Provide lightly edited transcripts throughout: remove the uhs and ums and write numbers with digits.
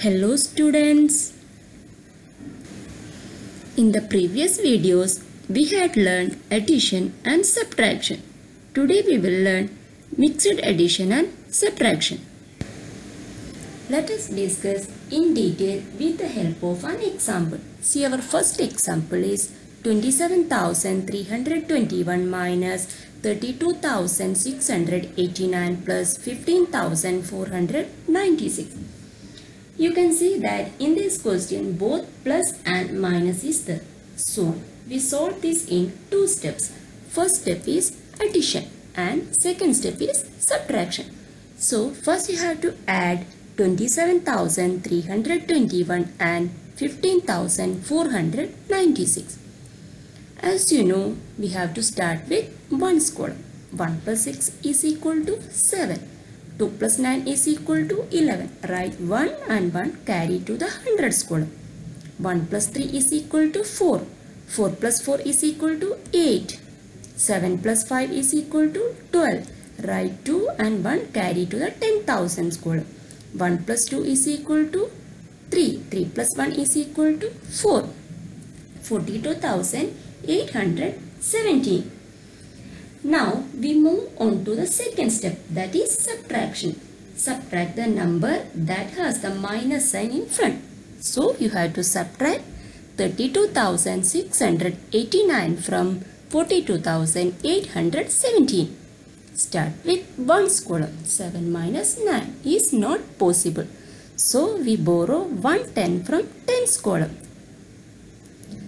Hello students. In the previous videos, we had learned addition and subtraction. Today we will learn mixed addition and subtraction. Let us discuss in detail with the help of an example. See, our first example is 27,321 minus 32,689 plus 15,496. You can see that in this question both plus and minus is there. So we solve this in two steps. First step is addition and second step is subtraction. So first you have to add 27,321 and 15,496. As you know, we have to start with 1's column. 1 plus 6 is equal to 7. 2 plus 9 is equal to 11. Write 1 and 1 carry to the hundreds column. 1 plus 3 is equal to 4. 4 plus 4 is equal to 8. 7 plus 5 is equal to 12. Write 2 and 1 carry to the 10,000s column. 1 plus 2 is equal to 3. 3 plus 1 is equal to 4. 42,817. Now we move on to the second step, that is subtraction. Subtract the number that has the minus sign in front. So you have to subtract 32,689 from 42,817. Start with 1's column. 7 minus 9 is not possible. So we borrow 110 from 10's column.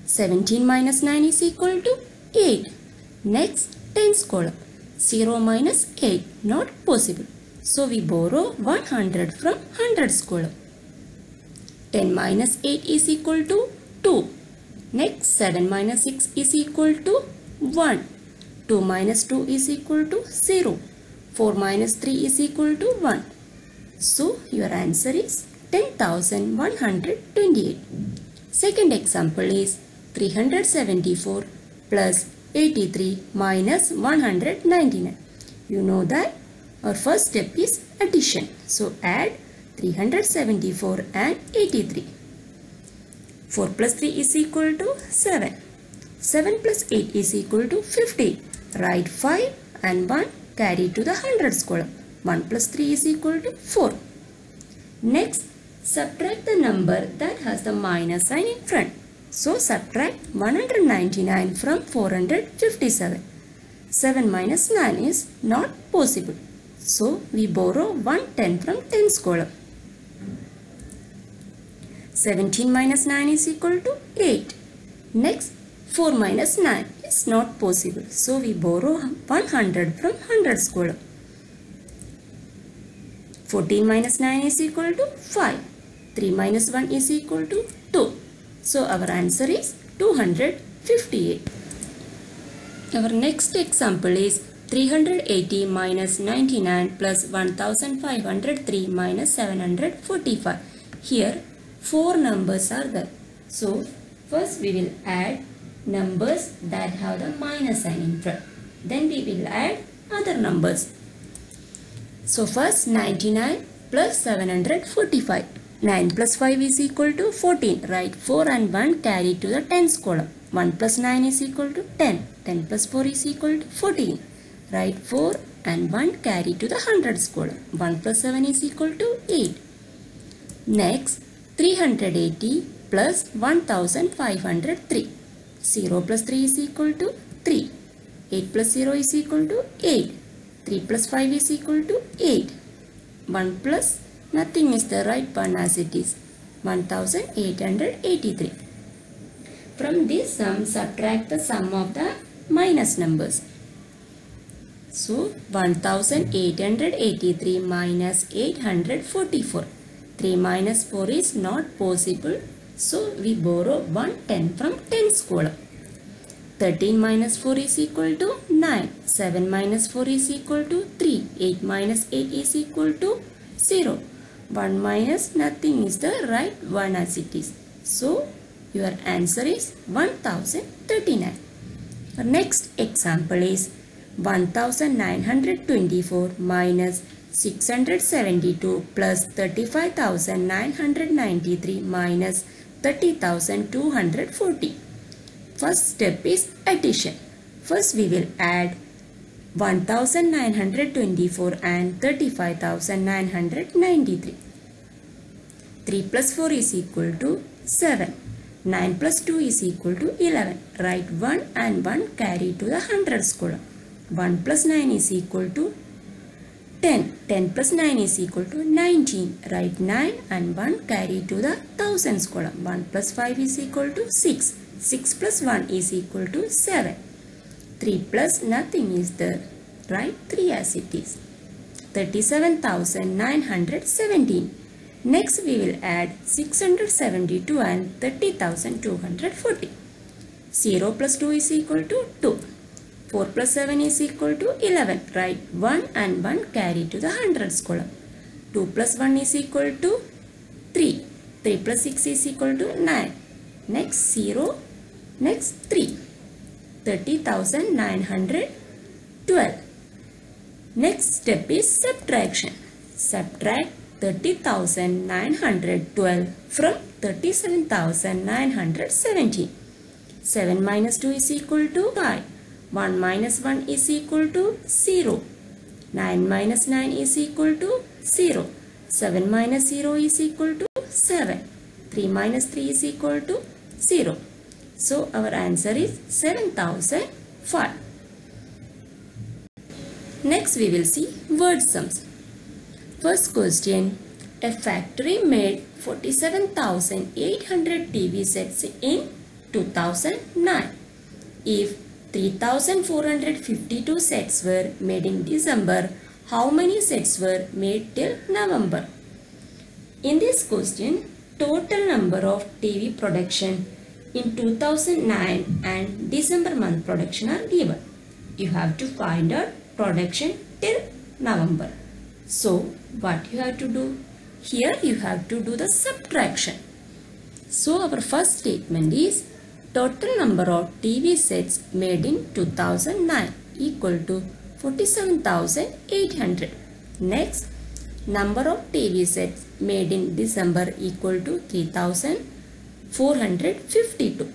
17 minus 9 is equal to 8. Next, 10's column. 0 minus 8, not possible. So we borrow 100 from 100's column. 10 minus 8 is equal to 2. Next, 7 minus 6 is equal to 1. 2 minus 2 is equal to 0. 4 minus 3 is equal to 1. So your answer is 10,128. Second example is 374 plus 83 minus 199. You know that our first step is addition. So add 374 and 83. 4 plus 3 is equal to 7. 7 plus 8 is equal to 50. Write 5 and 1 carry to the hundreds column. 1 plus 3 is equal to 4. Next, subtract the number that has the minus sign in front. So subtract 199 from 457. 7 minus 9 is not possible. So we borrow 110 from 10's column. 17 minus 9 is equal to 8. Next, 4 minus 9 is not possible. So we borrow 100 from 100's column. 14 minus 9 is equal to 5. 3 minus 1 is equal to 2. So our answer is 258. Our next example is 380 minus 99 plus 1503 minus 745. Here 4 numbers are there. So first we will add numbers that have the minus sign in front. Then we will add other numbers. So first 99 plus 745. 9 plus 5 is equal to 14. Write 4 and 1 carry to the tens column. 1 plus 9 is equal to 10. 10 plus 4 is equal to 14. Write 4 and 1 carry to the hundreds column. 1 plus 7 is equal to 8. Next, 380 plus 1503. 0 plus 3 is equal to 3. 8 plus 0 is equal to 8. 3 plus 5 is equal to 8. 1 plus nothing is the right one as it is. 1883. From this sum, subtract the sum of the minus numbers. So 1883 minus 844. 3 minus 4 is not possible. So we borrow 110 from 10's column. 13 minus 4 is equal to 9. 7 minus 4 is equal to 3. 8 minus 8 is equal to 0. 1 minus nothing is the right one as it is. So your answer is 1039. Our next example is 1924 minus 672 plus 35,993 minus 30,240. First step is addition. First we will add 1,924 and 35,993. 3 plus 4 is equal to 7. 9 plus 2 is equal to 11. Write 1 and 1 carry to the hundreds column. 1 plus 9 is equal to 10. 10 plus 9 is equal to 19. Write 9 and 1 carry to the thousands column. 1 plus 5 is equal to 6. 6 plus 1 is equal to 7. 3 plus nothing is there. Write 3 as it is. 37,917. Next we will add 672 and 30,240. 0 plus 2 is equal to 2. 4 plus 7 is equal to 11. Write 1 and 1 carry to the hundreds column. 2 plus 1 is equal to 3. 3 plus 6 is equal to 9. Next 0. Next 3. 30,912. Next step is subtraction. Subtract 30,912 from 37,917. 7 minus 2 is equal to 5. 1 minus 1 is equal to 0. 9 minus 9 is equal to 0. 7 minus 0 is equal to 7. 3 minus 3 is equal to 0. So our answer is 7,005. Next we will see word sums. First question. A factory made 47,800 TV sets in 2009. If 3,452 sets were made in December, how many sets were made till November? In this question, total number of TV production in 2009 and December month production are given. You have to find out production till November. So, what you have to do? Here you have to do the subtraction. So, our first statement is total number of TV sets made in 2009 equal to 47,800. Next, number of TV sets made in December equal to 3,452.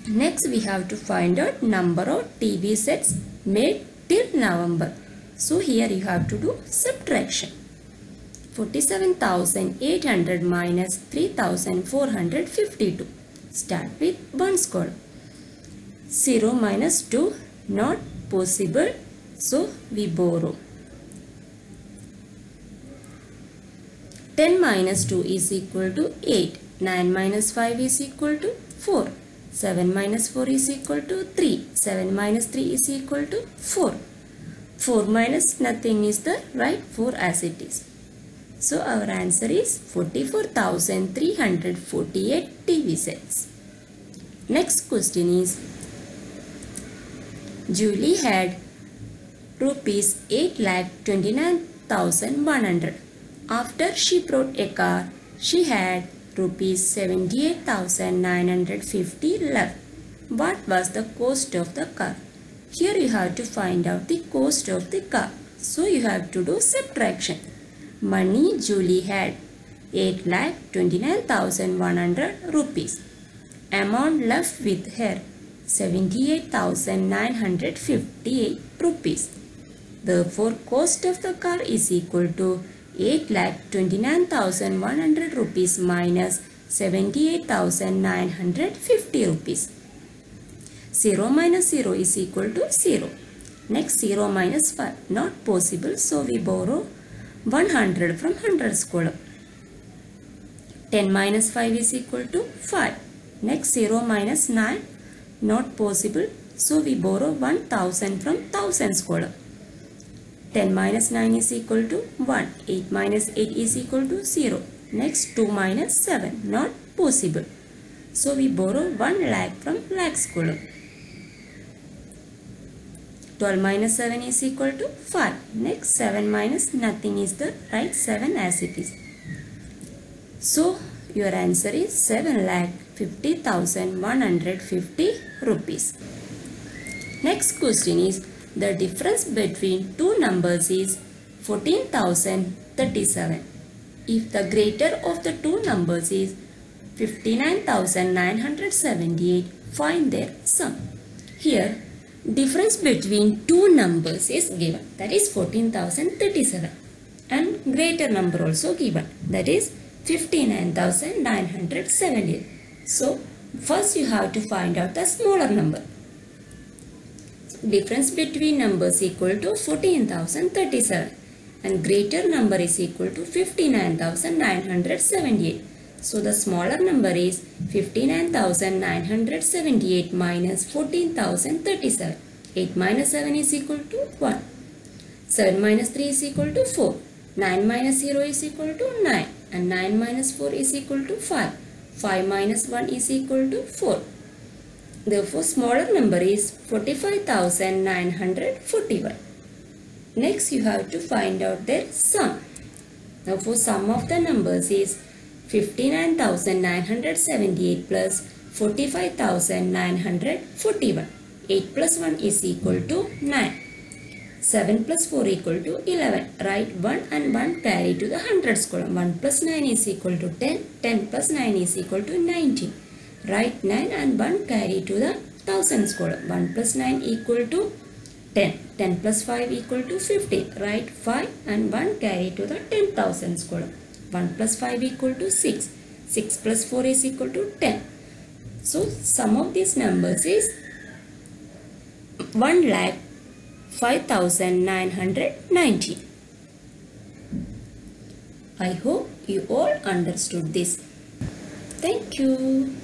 Next, we have to find out number of TV sets made till November. So, here you have to do subtraction. 47,800 minus 3,452. Start with ones column. 0 minus 2 not possible. So, we borrow. 10 minus 2 is equal to 8. 9 minus 5 is equal to 4. 7 minus 4 is equal to 3. 7 minus 3 is equal to 4. 4 minus nothing is the right 4 as it is. So our answer is 44,348 TV sets. Next question is, Julie had rupees 8,29,100. After she bought a car, she had rupees 78,950 left. What was the cost of the car? Here you have to find out the cost of the car. So you have to do subtraction. Money Julie had 8,29,100 rupees. Amount left with her 78,958 rupees. Therefore, cost of the car is equal to 8,29,100 rupees minus 78,950 rupees. 0 minus 0 is equal to 0. Next 0 minus 5 not possible, so we borrow 100 from hundreds column. 10 minus 5 is equal to 5. Next 0 minus 9 not possible, so we borrow 1000 from thousands column. 10 minus 9 is equal to 1. 8 minus 8 is equal to 0. Next 2 minus 7 not possible, so we borrow 1 lakh from lakhs column. 12 minus 7 is equal to 5. Next 7 minus nothing is the right 7 as it is. So your answer is 7,50,150 rupees. Next question is, the difference between two numbers is 14,037. If the greater of the two numbers is 59,978, find their sum. Here, difference between two numbers is given, that is 14,037, and greater number also given, that is 59,978. So, first you have to find out the smaller number. Difference between numbers equal to 14,037 and greater number is equal to 59,978. So the smaller number is 59,978 minus 14,037. 8 minus 7 is equal to 1. 7 minus 3 is equal to 4. 9 minus 0 is equal to 9. And 9 minus 4 is equal to 5. 5 minus 1 is equal to 4. Therefore, smaller number is 45,941. Next, you have to find out their sum. Therefore, sum of the numbers is 59,978 plus 45,941. 8 plus 1 is equal to 9. 7 plus 4 equal to 11. Write 1 and 1 carry to the hundreds column. 1 plus 9 is equal to 10. 10 plus 9 is equal to 19. Write 9 and 1 carry to the thousands column. 1 plus 9 equal to 10. 10 plus 5 equal to 15. Write 5 and 1 carry to the 10,000s column. 1 plus 5 equal to 6. 6 plus 4 is equal to 10. So, sum of these numbers is 1,05,990. I hope you all understood this. Thank you.